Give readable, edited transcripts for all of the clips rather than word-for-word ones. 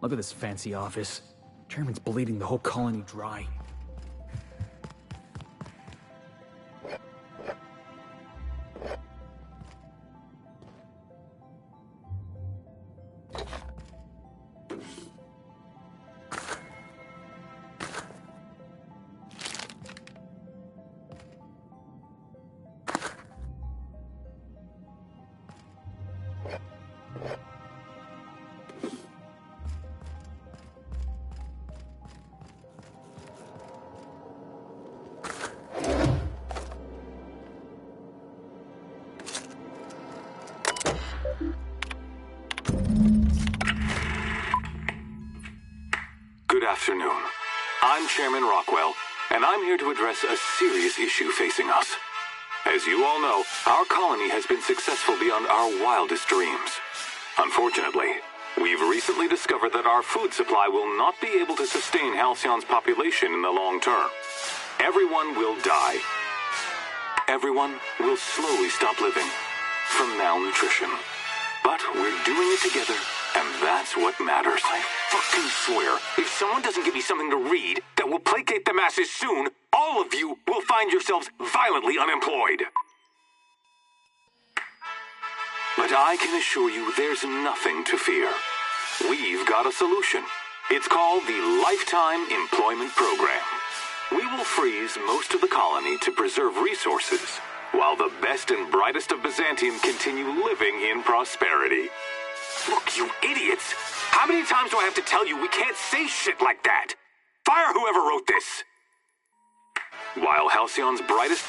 Look at this fancy office. Chairman's bleeding the whole colony dry. Good afternoon. I'm Chairman Rockwell, and I'm here to address a serious issue facing us. As you all know, our colony has been successful beyond our wildest dreams. Unfortunately, we've recently discovered that our food supply will not be able to sustain Halcyon's population in the long term. Everyone will die. Everyone will slowly stop living from malnutrition. But we're doing it together, and that's what matters. I fucking swear, if someone doesn't give me something to read that will placate the masses soon, all of you will find yourselves violently unemployed. But I can assure you there's nothing to fear. We've got a solution. It's called the Lifetime Employment Program. We will freeze most of the colony to preserve resources, while the best and brightest of Byzantium continue living in prosperity. Look, you idiots! How many times do I have to tell you we can't say shit like that? Fire whoever wrote this! While Halcyon's brightest...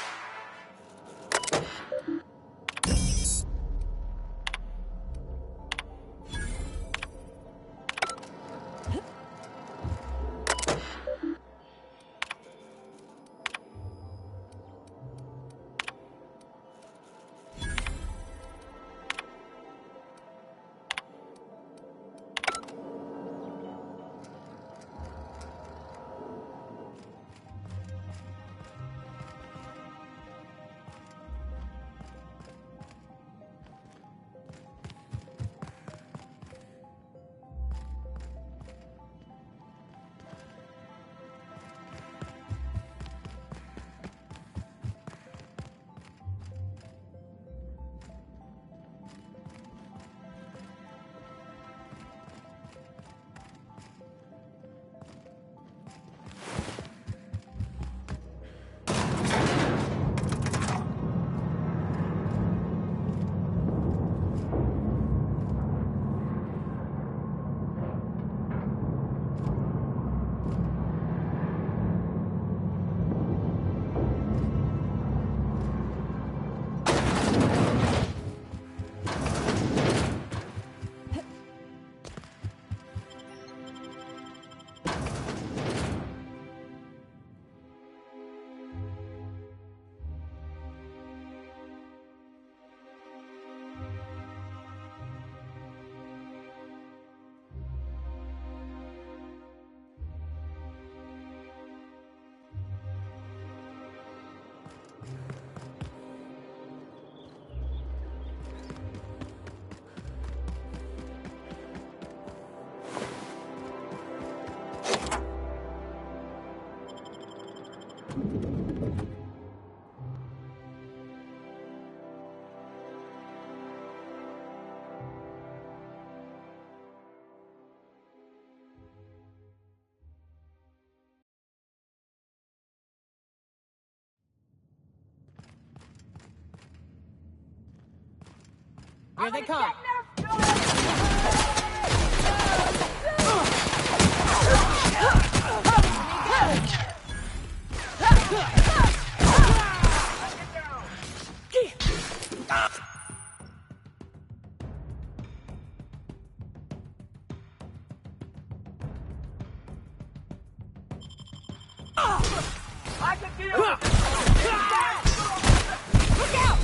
Here they come! I can deal with it! Look out!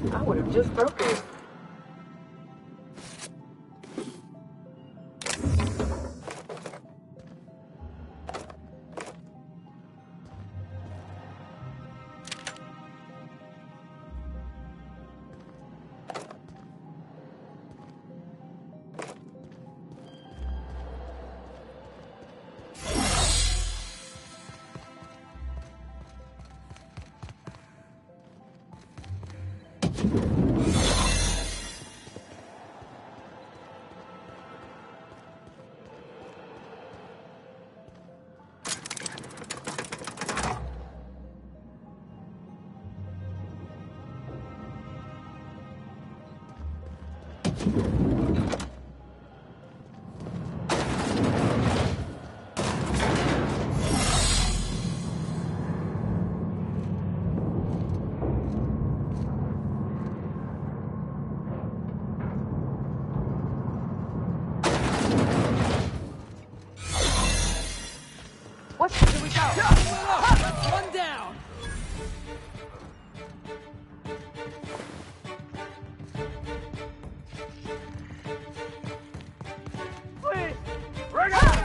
I would have just broken it. Here we go. One down. Please, bring it out!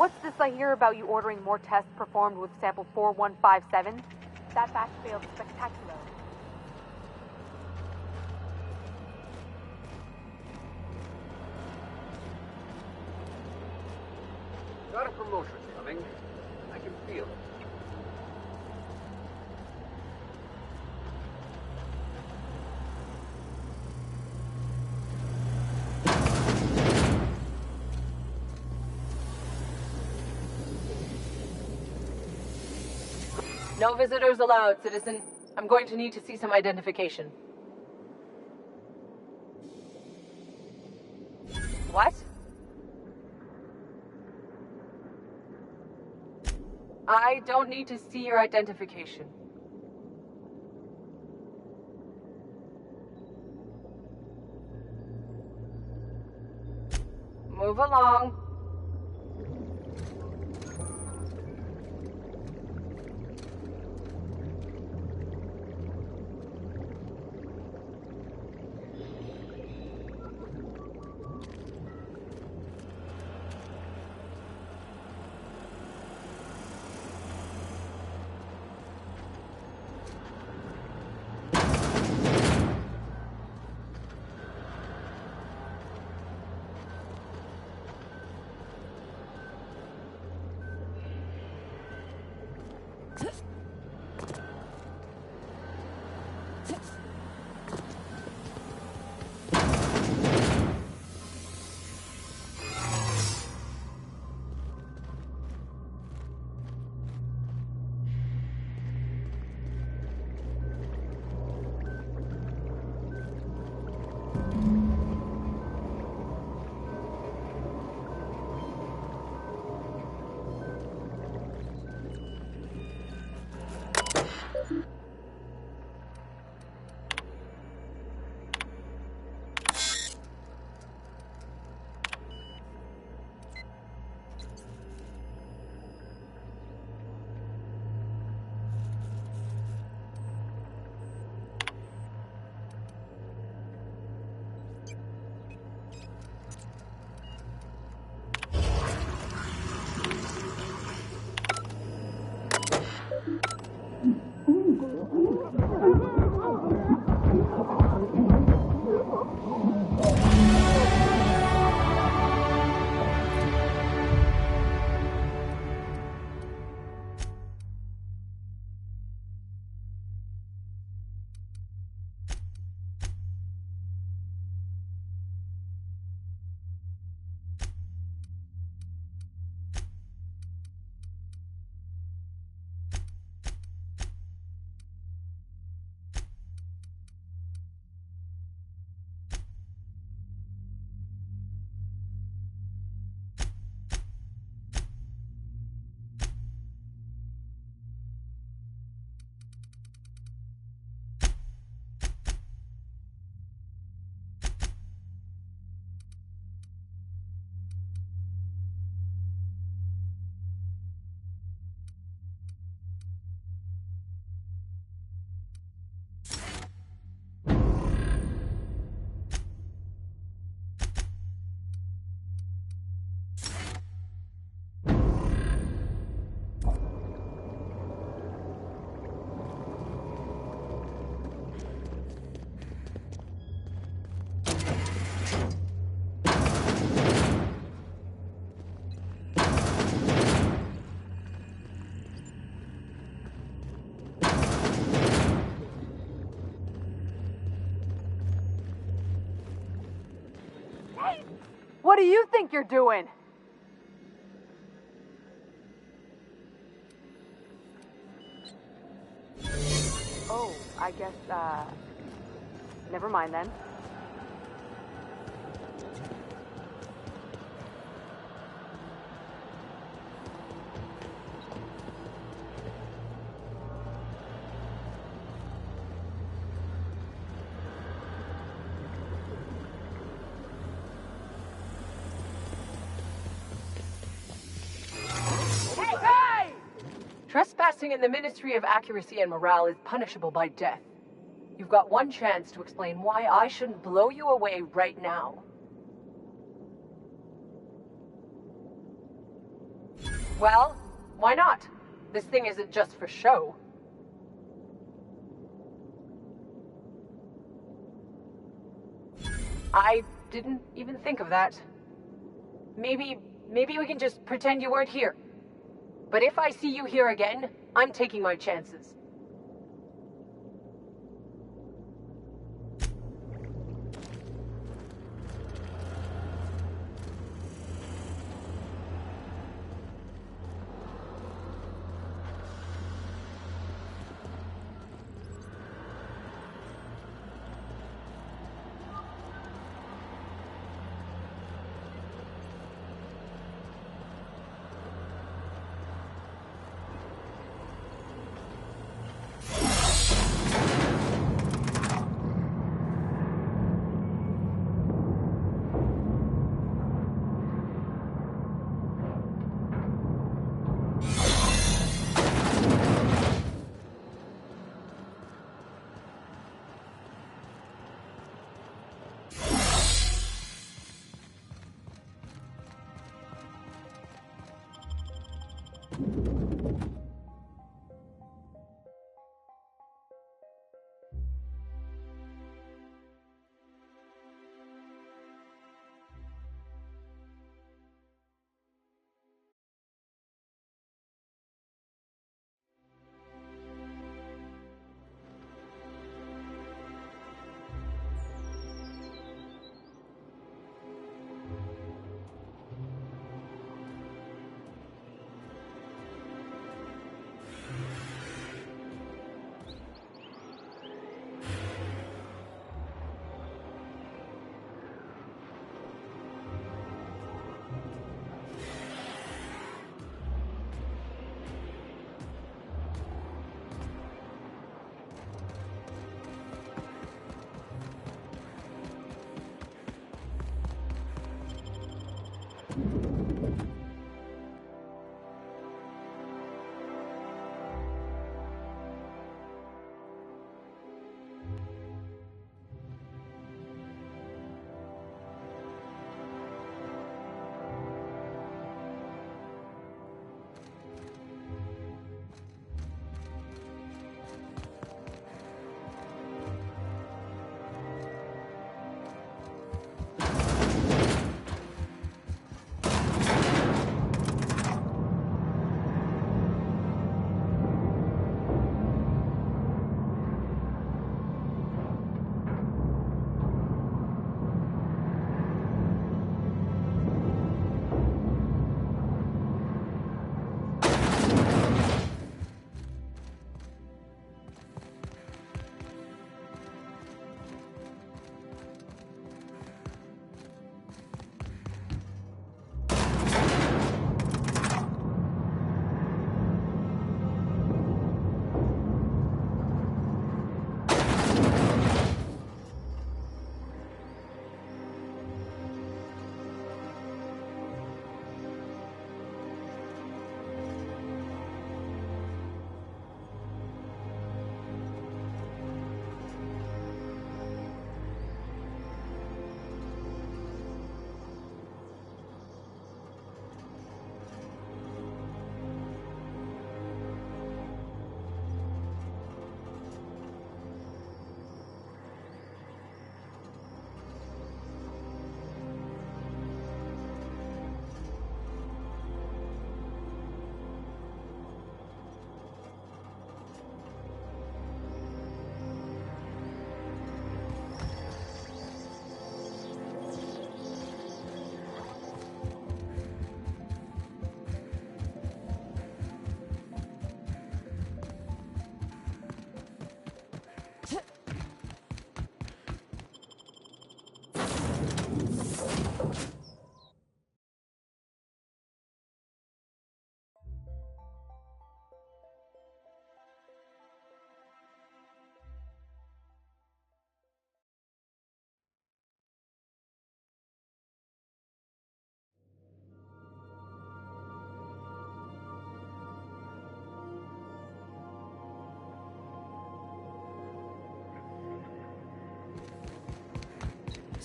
What's this I hear about you ordering more tests performed with sample 4157? That batch failed spectacularly. Got a promotion coming. I can feel it. No visitors allowed, citizen. I'm going to need to see some identification. What? I don't need to see your identification. Move along. Hey! What do you think you're doing? Oh, I guess, never mind then. Trespassing in the Ministry of Accuracy and Morale is punishable by death. You've got one chance to explain why I shouldn't blow you away right now. Well, why not? This thing isn't just for show. I didn't even think of that. Maybe we can just pretend you weren't here. But if I see you here again, I'm taking my chances.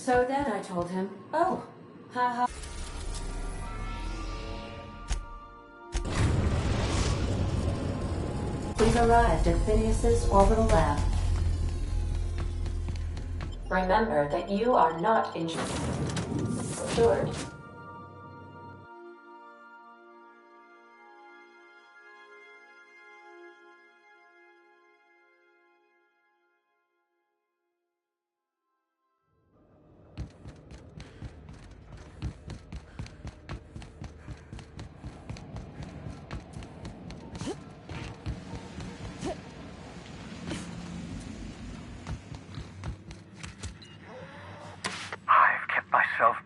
So then I told him, oh, haha. We've arrived at Phineas's orbital lab. Remember that you are not insured.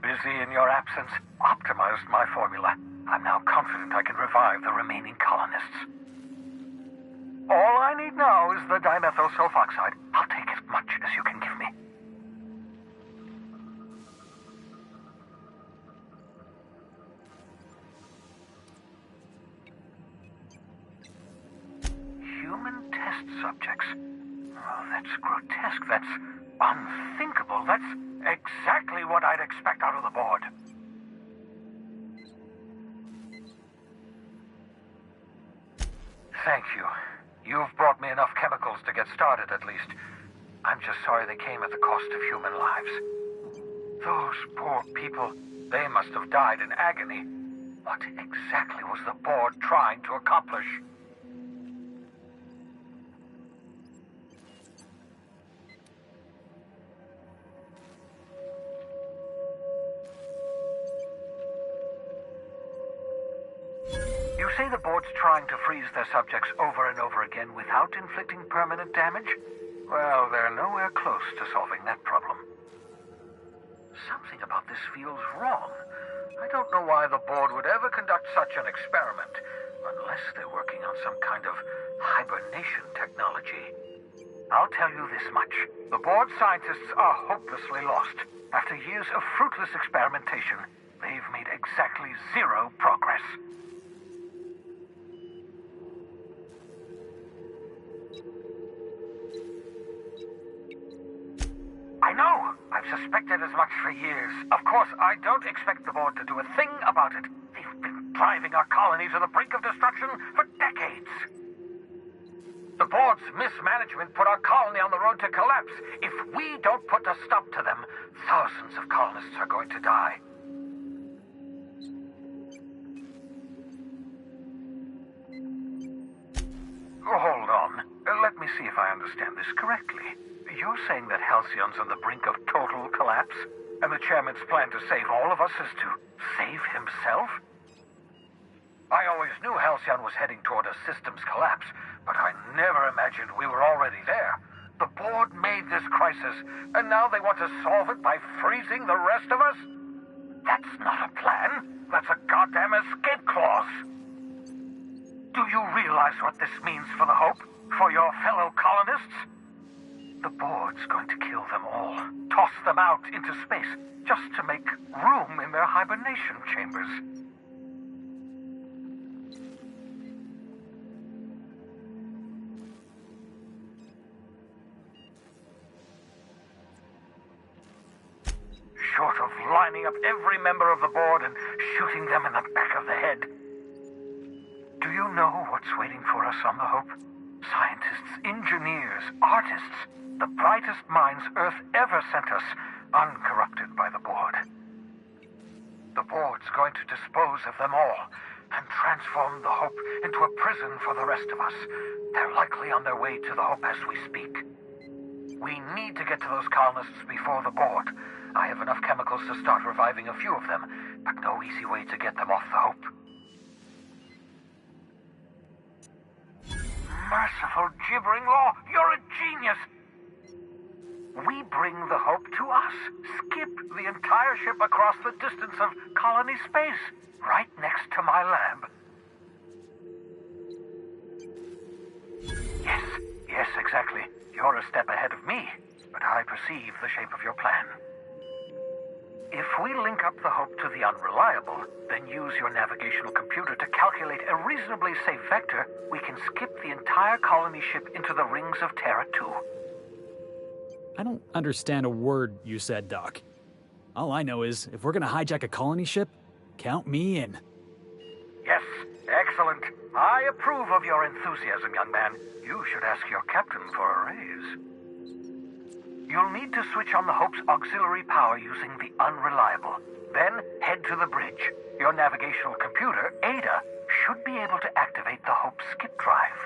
Busy in your absence, optimized my formula. I'm now confident I can revive the remaining colonists. All I need now is the dimethyl sulfoxide. I'll take as much as you can give me. Human test subjects. Oh, that's grotesque. That's unthinkable. That's exactly what I'd expect out of the board. Thank you. You've brought me enough chemicals to get started, at least. I'm just sorry they came at the cost of human lives. Those poor people, they must have died in agony. What exactly was the board trying to accomplish? You say the board's trying to freeze their subjects over and over again without inflicting permanent damage? Well, they're nowhere close to solving that problem. Something about this feels wrong. I don't know why the board would ever conduct such an experiment, unless they're working on some kind of hibernation technology. I'll tell you this much. The board scientists are hopelessly lost. After years of fruitless experimentation, they've made exactly zero progress. I know! I've suspected as much for years. Of course, I don't expect the board to do a thing about it. They've been driving our colony to the brink of destruction for decades. The board's mismanagement put our colony on the road to collapse. If we don't put a stop to them, thousands of colonists are going to die. Hold on. Let me see if I understand this correctly. You're saying that Halcyon's on the brink of total collapse? And the chairman's plan to save all of us is to save himself? I always knew Halcyon was heading toward a systems collapse, but I never imagined we were already there. The board made this crisis, and now they want to solve it by freezing the rest of us? That's not a plan. That's a goddamn escape clause. Do you realize what this means for the Hope? For your fellow colonists? The board's going to kill them all. Toss them out into space, just to make room in their hibernation chambers. Short of lining up every member of the board and shooting them in the back of the head. Do you know what's waiting for us on the Hope? Scientists, engineers, artists, the brightest minds Earth ever sent us, uncorrupted by the board. The board's going to dispose of them all and transform the Hope into a prison for the rest of us. They're likely on their way to the Hope as we speak. We need to get to those colonists before the board. I have enough chemicals to start reviving a few of them, but no easy way to get them off the Hope. Merciful gibbering law, you're a genius! We bring the Hope to us. Skip the entire ship across the distance of colony space, right next to my lab. Yes, exactly. You're a step ahead of me, but I perceive the shape of your plan. If we link up the Hope to the Unreliable, then use your navigational computer to calculate a reasonably safe vector, we can skip the entire colony ship into the rings of Terra 2. I don't understand a word you said, Doc. All I know is, if we're gonna hijack a colony ship, count me in. Yes, excellent. I approve of your enthusiasm, young man. You should ask your captain for a raise. You'll need to switch on the Hope's auxiliary power using the Unreliable. Then head to the bridge. Your navigational computer, Ada, should be able to activate the Hope's skip drive.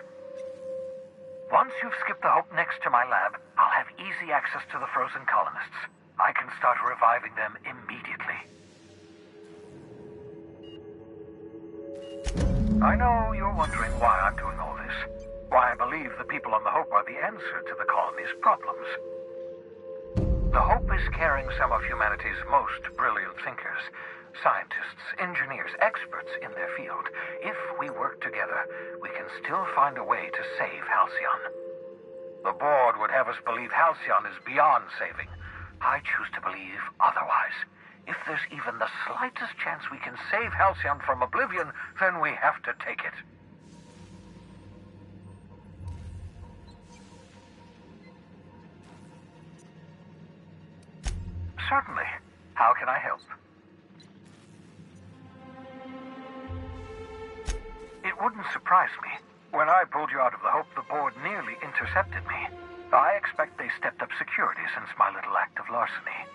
Once you've skipped the Hope next to my lab, I'll have easy access to the frozen colonists. I can start reviving them immediately. I know you're wondering why I'm doing all this. Why I believe the people on the Hope are the answer to the colony's problems. The Hope is carrying some of humanity's most brilliant thinkers, scientists, engineers, experts in their field. If we work together, we can still find a way to save Halcyon. The board would have us believe Halcyon is beyond saving. I choose to believe otherwise. If there's even the slightest chance we can save Halcyon from oblivion, then we have to take it. Certainly. How can I help? It wouldn't surprise me. When I pulled you out of the Hope, the board nearly intercepted me. I expect they stepped up security since my little act of larceny.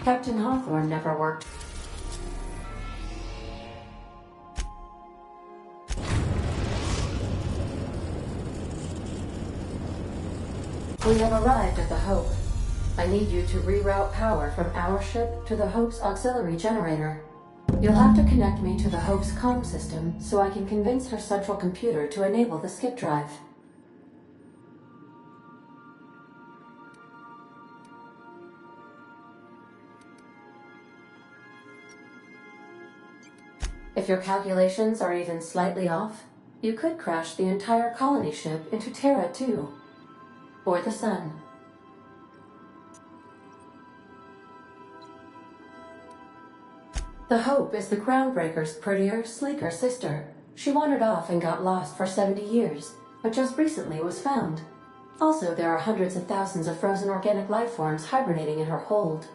Captain Hawthorne never worked. We have arrived at the Hope. I need you to reroute power from our ship to the Hope's auxiliary generator. You'll have to connect me to the Hope's comm system so I can convince her central computer to enable the skip drive. If your calculations are even slightly off, you could crash the entire colony ship into Terra 2, or the Sun. The Hope is the Groundbreaker's prettier, sleeker sister. She wandered off and got lost for 70 years, but just recently was found. Also, there are hundreds of thousands of frozen organic life forms hibernating in her hold.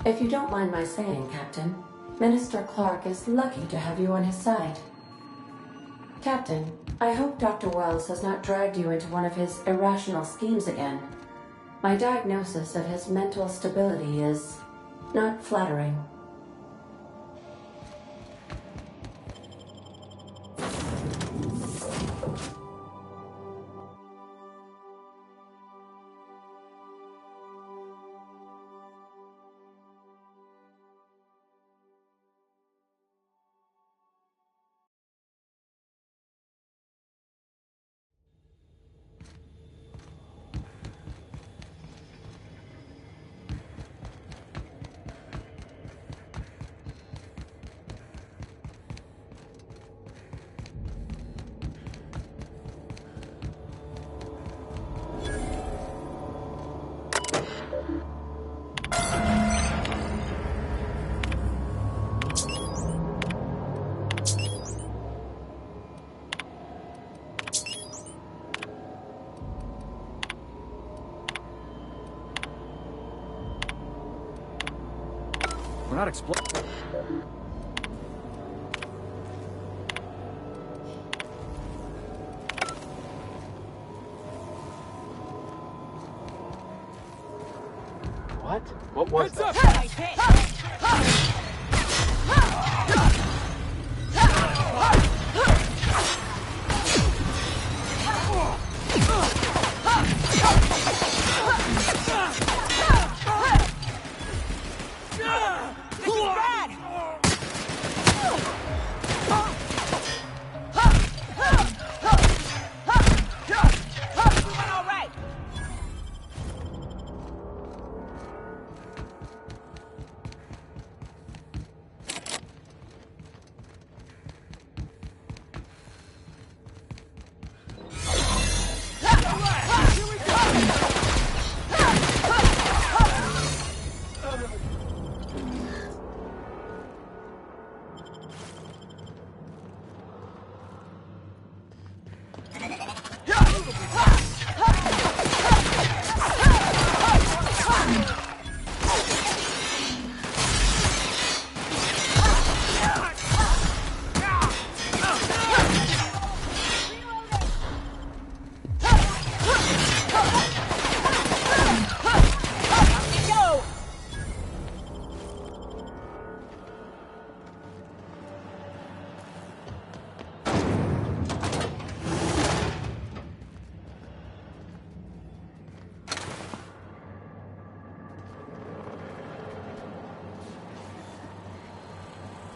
If you don't mind my saying, Captain, Minister Clark is lucky to have you on his side. Captain, I hope Dr. Wells has not dragged you into one of his irrational schemes again. My diagnosis of his mental stability is not flattering. We're not exploring. What? What was that?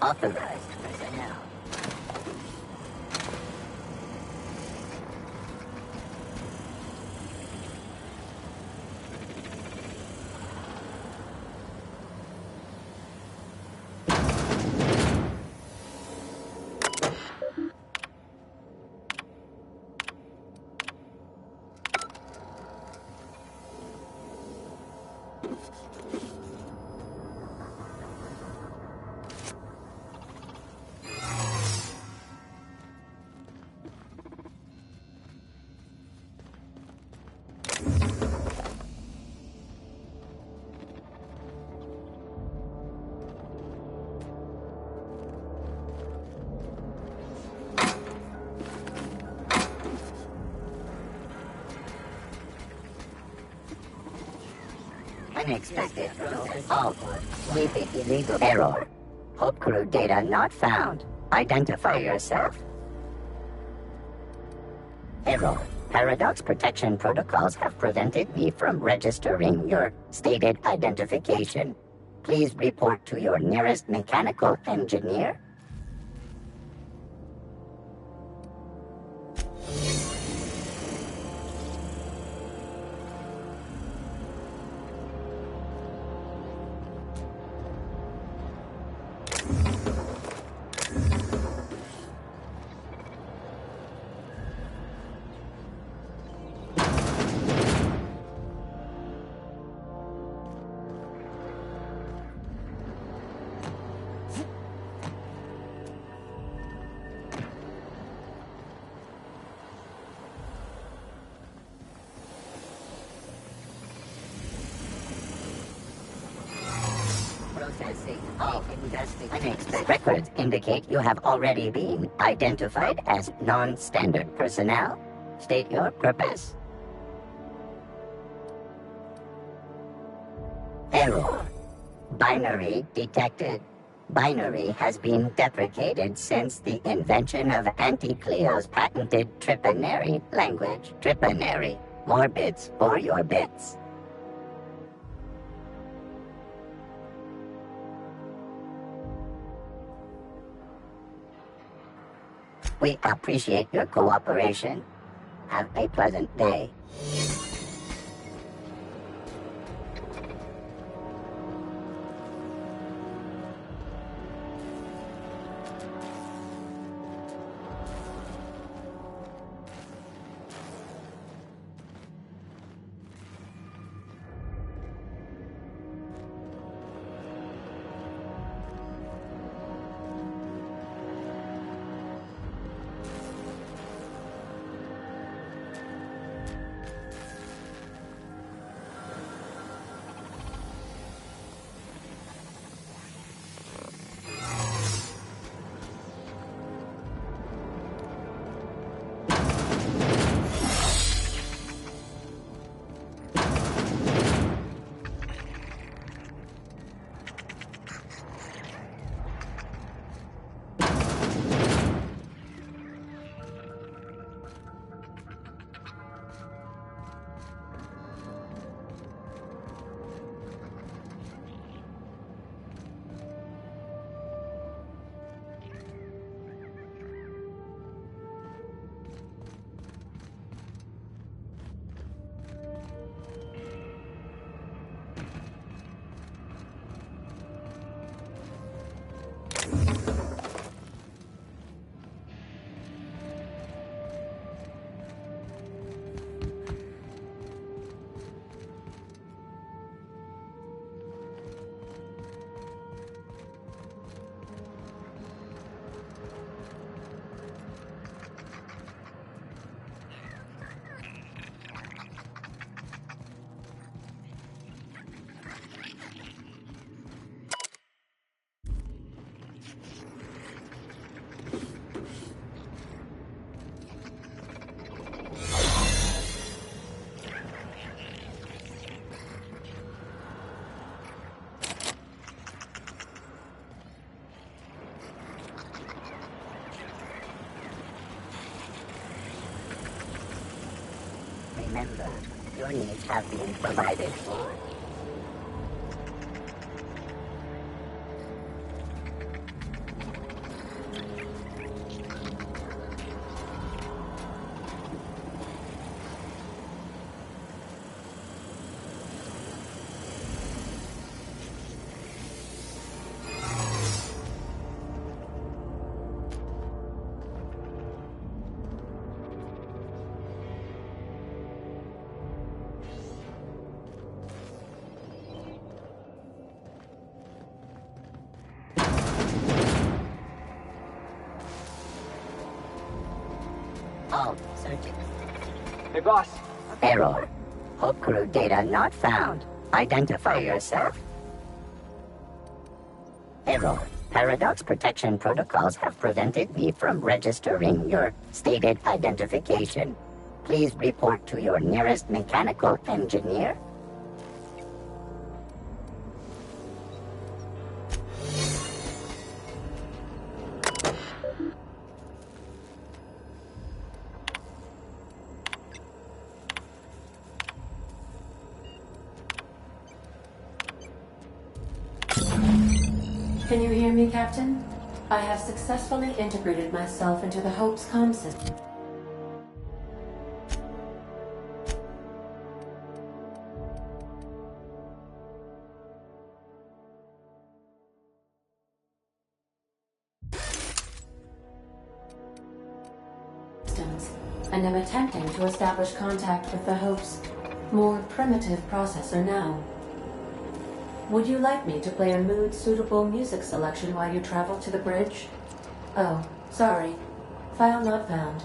Authorized personnel. Unexpected. Halt. Sweeping illegal error. Hope crew data not found. Identify yourself. Error. Paradox protection protocols have prevented me from registering your stated identification. Please report to your nearest mechanical engineer. Records indicate you have already been identified as non-standard personnel. State your purpose. Error. Binary detected. Binary has been deprecated since the invention of Anti-Cleo's patented Tripinary language. Tripinary. More bits for your bits. We appreciate your cooperation. Have a pleasant day. Remember, your needs have been provided for. All searching. Hey, boss. Error. Hope crew data not found. Identify yourself. Error. Paradox protection protocols have prevented me from registering your stated identification. Please report to your nearest mechanical engineer. Can you hear me, Captain? I have successfully integrated myself into the Hope's comm system. And am attempting to establish contact with the Hope's more primitive processor now. Would you like me to play a mood-suitable music selection while you travel to the bridge? Oh, sorry. File not found.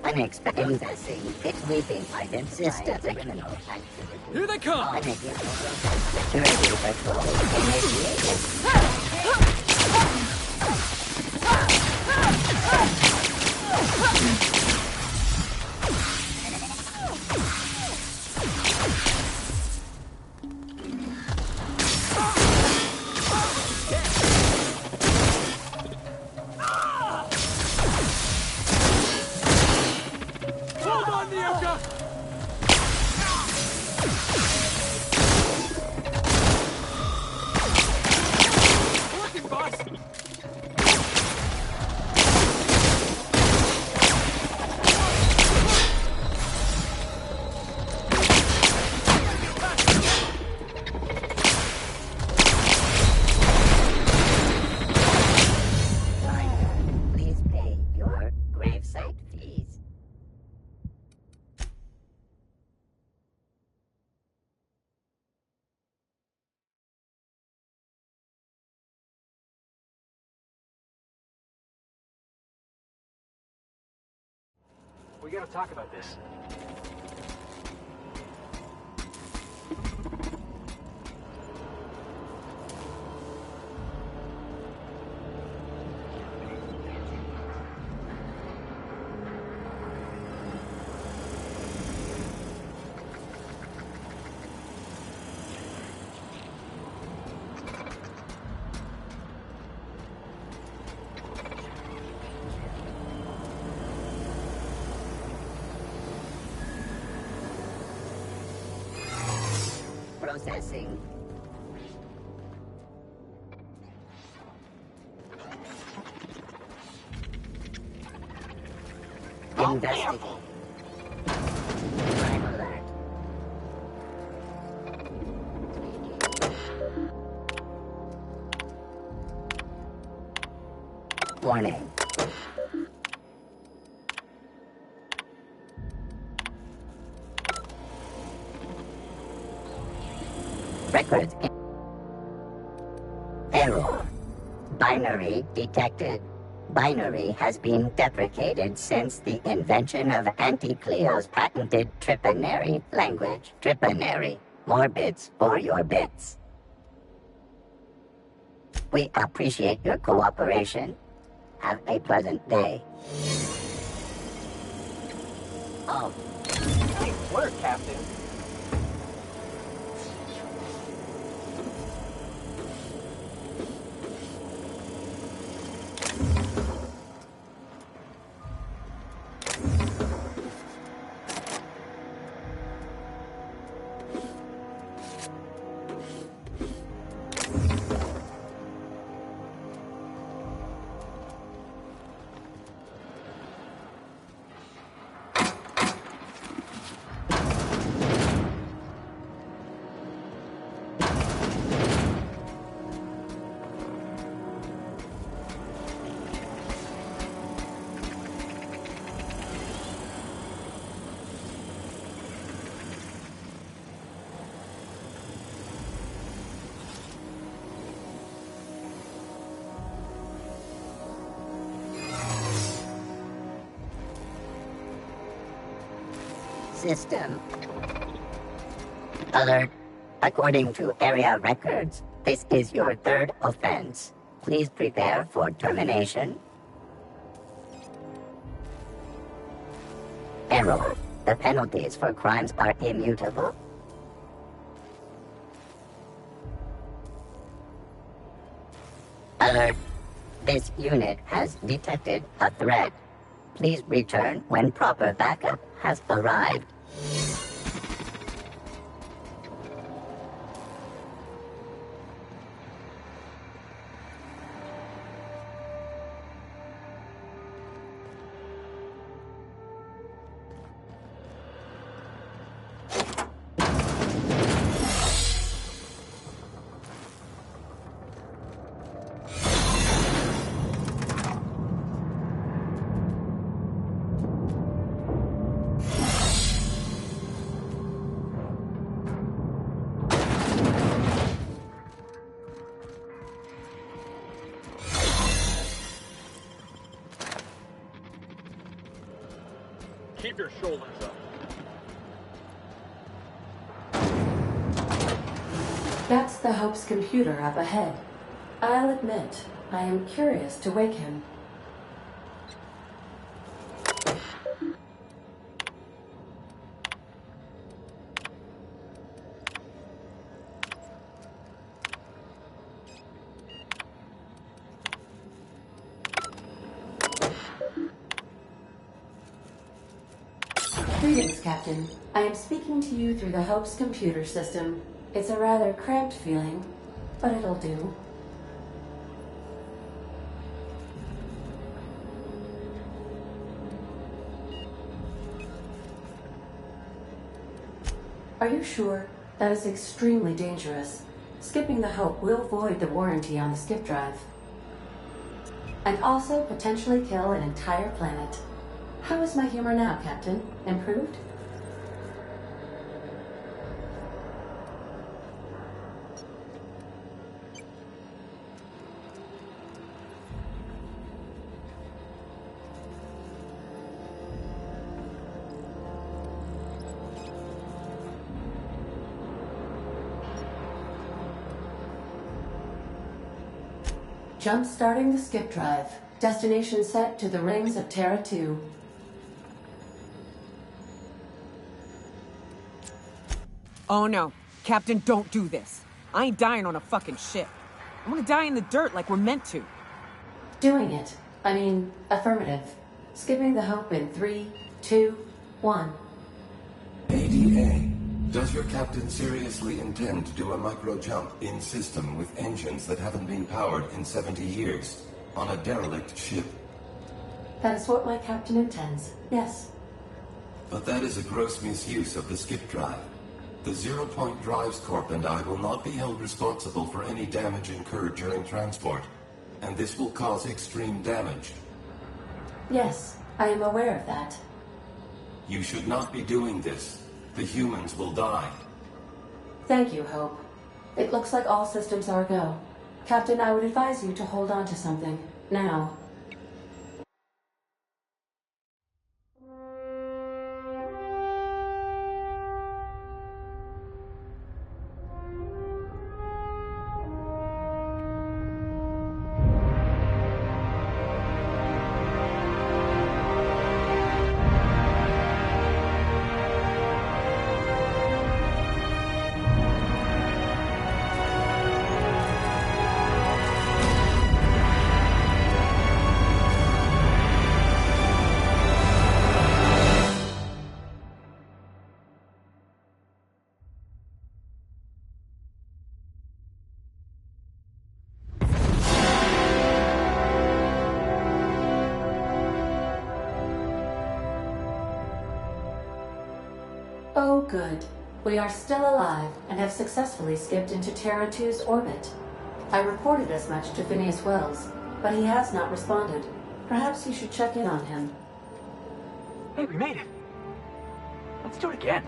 Unexpected accessing its weeping item system. Criminal activity. Here they come! Security patrol initiated. Hold on, Nyoka! Working, boss! Please pay your gravesite fees. We gotta talk about this. Processing. Investigate. Crime alert. Warning. Records. Error. Binary detected. Binary has been deprecated since the invention of Auntie Cleo's patented Tripinary language. Tripinary. More bits for your bits. We appreciate your cooperation. Have a pleasant day. Oh. Nice work, Captain. System. Alert. According to area records, this is your third offense. Please prepare for termination. Error. The penalties for crimes are immutable. Alert. This unit has detected a threat. Please return when proper backup has arrived. Keep your shoulders up. That's the Hope's computer up ahead. I'll admit, I am curious to wake him. Greetings, Captain. I am speaking to you through the Hope's computer system. It's a rather cramped feeling, but it'll do. Are you sure? That is extremely dangerous. Skipping the Hope will void the warranty on the skip drive. And also potentially kill an entire planet. How is my humor now, Captain? Improved? Jump-starting the skip drive. Destination set to the rings of Terra 2. Oh no. Captain, don't do this. I ain't dying on a fucking ship. I want to die in the dirt like we're meant to. Doing it. I mean, affirmative. Skipping the Hope in 3, 2, 1. ADA, does your captain seriously intend to do a micro-jump in system with engines that haven't been powered in 70 years on a derelict ship? That is what my captain intends, yes. But that is a gross misuse of the skip drive. The Zero Point Drives Corp and I will not be held responsible for any damage incurred during transport, and this will cause extreme damage. Yes, I am aware of that. You should not be doing this. The humans will die. Thank you, Hope. It looks like all systems are go. Captain, I would advise you to hold on to something. Now. good. We are still alive and have successfully skipped into Terra 2's orbit. I reported as much to Phineas Wells, but he has not responded. Perhaps you should check in on him. Hey, we made it. Let's do it again.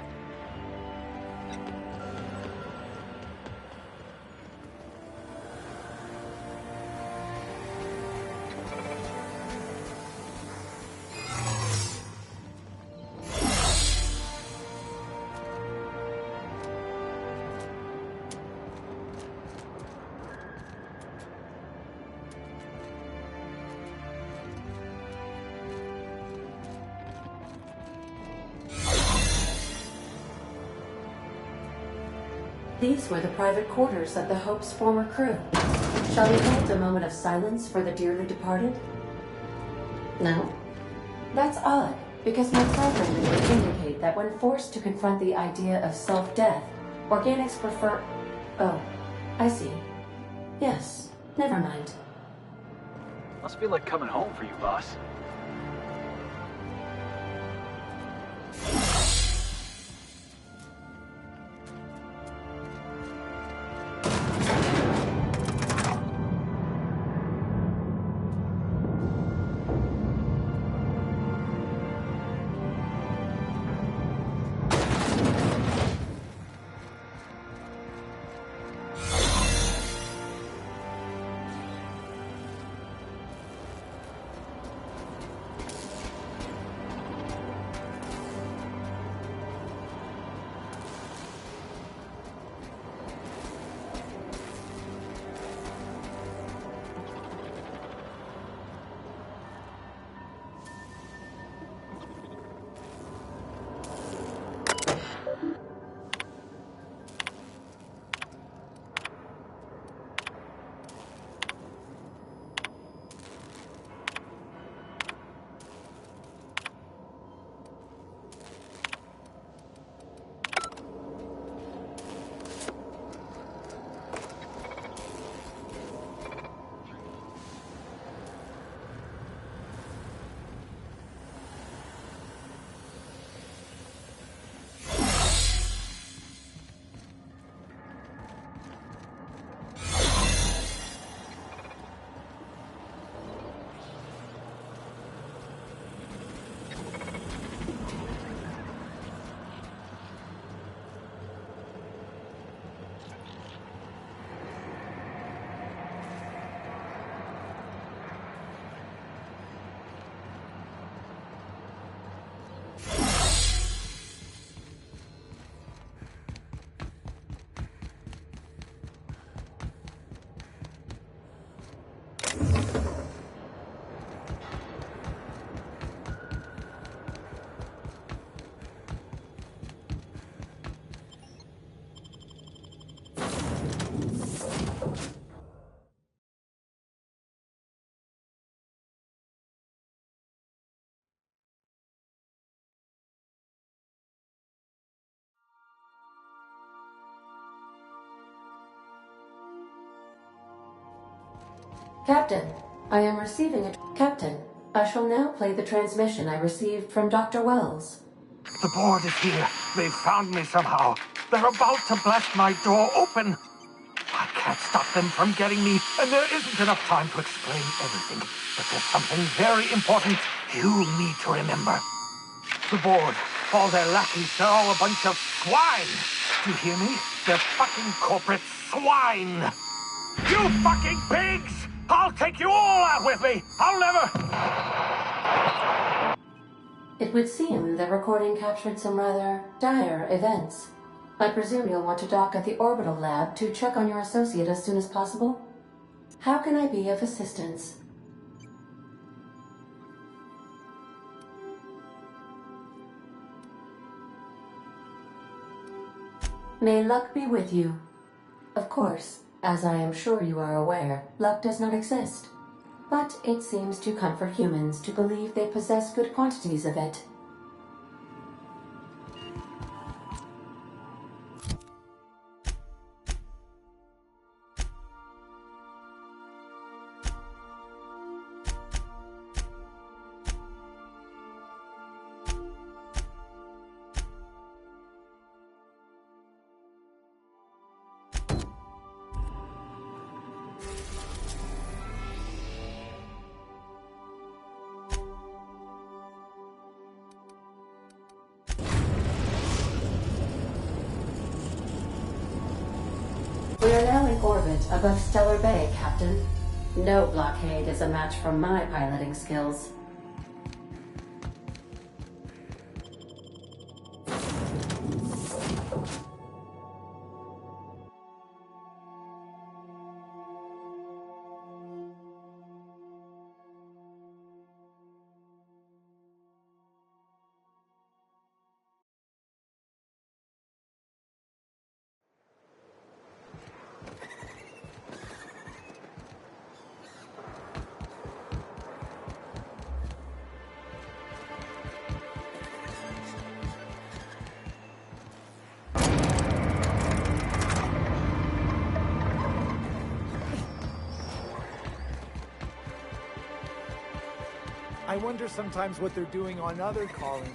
These were the private quarters of the Hope's former crew. Shall we hold a moment of silence for the dearly departed? No? That's odd, because my programming would indicate that when forced to confront the idea of self-death, organics prefer... Oh, I see. Yes, never mind. Must feel like coming home for you, boss. Captain, I am receiving a... Captain, I shall now play the transmission I received from Dr. Wells. The board is here. They've found me somehow. They're about to blast my door open. I can't stop them from getting me, and there isn't enough time to explain everything. But there's something very important you need to remember. The board, all their lackeys, they're all a bunch of swine. Do you hear me? They're fucking corporate swine. You fucking pigs! I'll take you all out with me! I'll never... It would seem the recording captured some rather dire events. I presume you'll want to dock at the orbital lab to check on your associate as soon as possible? How can I be of assistance? May luck be with you. Of course, as I am sure you are aware, luck does not exist. But it seems to comfort humans to believe they possess good quantities of it. orbit above Stellar Bay, Captain. No blockade is a match for my piloting skills. I wonder sometimes what they're doing on other colonies.